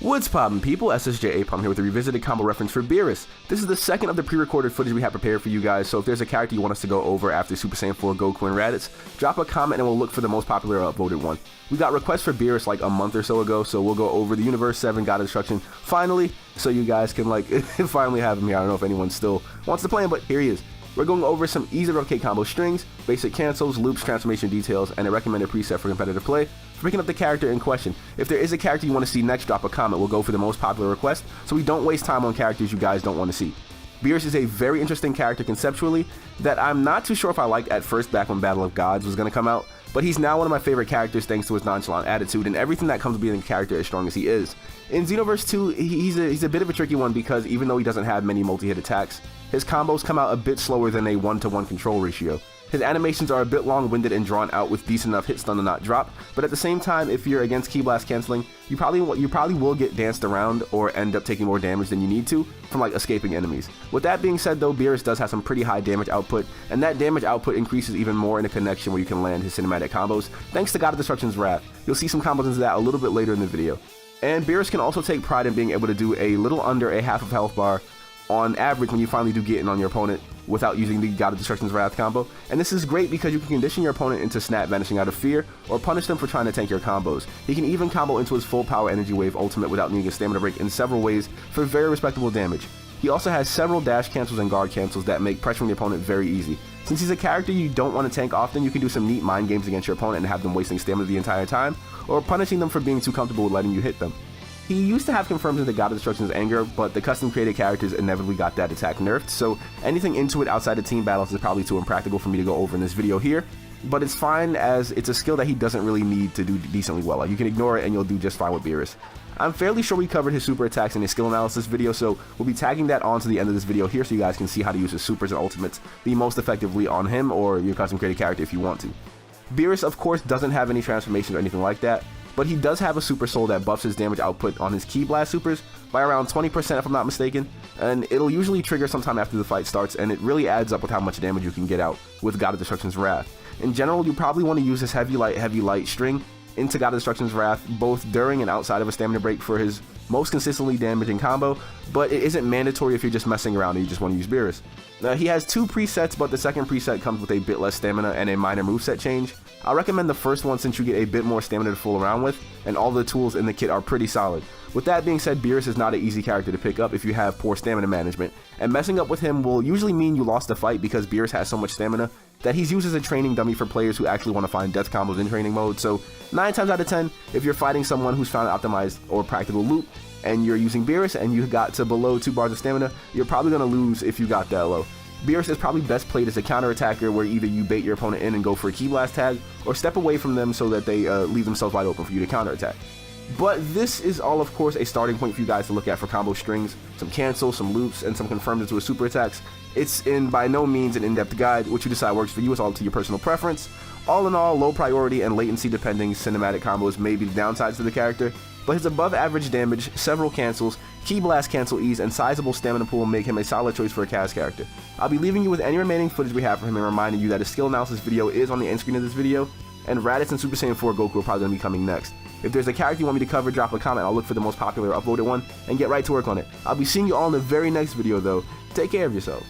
What's poppin' people, SSJAipom here with a revisited combo reference for Beerus. This is the second of the pre-recorded footage we have prepared for you guys, so if there's a character you want us to go over after Super Saiyan 4 Goku and Raditz, drop a comment and we'll look for the most popular upvoted one. We got requests for Beerus like a month or so ago, so we'll go over the Xenoverse 7 God of Destruction finally, so you guys can finally have him here. I don't know if anyone still wants to play him, but here he is. We're going over some easy to replicate combo strings, basic cancels, loops, transformation details, and a recommended preset for competitive play. For picking up the character in question, if there is a character you want to see next, drop a comment. We'll go for the most popular request, so we don't waste time on characters you guys don't want to see. Beerus is a very interesting character conceptually that I'm not too sure if I liked at first back when Battle of Gods was going to come out, but he's now one of my favorite characters thanks to his nonchalant attitude and everything that comes with being a character as strong as he is. In Xenoverse 2, he's a bit of a tricky one because even though he doesn't have many multi-hit attacks, his combos come out a bit slower than a 1-to-1 control ratio. His animations are a bit long-winded and drawn out with decent enough hit stun to not drop, but at the same time, if you're against Ki Blast canceling, you probably will get danced around or end up taking more damage than you need to from escaping enemies. With that being said though, Beerus does have some pretty high damage output, and that damage output increases even more in a connection where you can land his cinematic combos, thanks to God of Destruction's Wrath. You'll see some combos into that a little bit later in the video. And Beerus can also take pride in being able to do a little under a half of health bar on average when you finally do get in on your opponent without using the God of Destruction's Wrath combo, and this is great because you can condition your opponent into snap vanishing out of fear, or punish them for trying to tank your combos. He can even combo into his full power energy wave ultimate without needing a stamina break in several ways for very respectable damage. He also has several dash cancels and guard cancels that make pressuring the opponent very easy. Since he's a character you don't want to tank often, you can do some neat mind games against your opponent and have them wasting stamina the entire time, or punishing them for being too comfortable with letting you hit them. He used to have confirmed into God of Destruction's anger, but the custom created characters inevitably got that attack nerfed, so anything into it outside of team battles is probably too impractical for me to go over in this video here, but it's fine as it's a skill that he doesn't really need to do decently well. You can ignore it and you'll do just fine with Beerus. I'm fairly sure we covered his super attacks in his skill analysis video, so we'll be tagging that on to the end of this video here so you guys can see how to use his supers and ultimates the most effectively on him or your custom created character if you want to. Beerus of course doesn't have any transformations or anything like that, but he does have a super soul that buffs his damage output on his Ki Blast supers by around 20% if I'm not mistaken, and it'll usually trigger sometime after the fight starts, and it really adds up with how much damage you can get out with God of Destruction's Wrath. In general, you probably want to use his heavy light string into God of Destruction's Wrath both during and outside of a stamina break for his most consistently damaging combo, but it isn't mandatory if you're just messing around and you just want to use Beerus. He has two presets, but the second preset comes with a bit less stamina and a minor moveset change. I'll recommend the first one since you get a bit more stamina to fool around with, and all the tools in the kit are pretty solid. With that being said, Beerus is not an easy character to pick up if you have poor stamina management, and messing up with him will usually mean you lost the fight because Beerus has so much stamina that he's used as a training dummy for players who actually want to find death combos in training mode, so 9 times out of 10, if you're fighting someone who's found an optimized or practical loop, and you're using Beerus and you got to below 2 bars of stamina, you're probably going to lose if you got that low. Beerus is probably best played as a counter attacker where either you bait your opponent in and go for a Ki Blast tag, or step away from them so that they leave themselves wide open for you to counter attack. But this is all of course a starting point for you guys to look at for combo strings, some cancels, some loops, and some confirmed into his super attacks. It's by no means an in-depth guide. What you decide works for you is all to your personal preference. All in all, low priority and latency depending cinematic combos may be the downsides to the character, but his above average damage, several cancels, Ki Blast cancel ease, and sizable stamina pool make him a solid choice for a cast character. I'll be leaving you with any remaining footage we have for him and reminding you that his skill analysis video is on the end screen of this video, and Raditz and Super Saiyan 4 Goku are probably going to be coming next. If there's a character you want me to cover, drop a comment. I'll look for the most popular upvoted one and get right to work on it. I'll be seeing you all in the very next video though. Take care of yourself.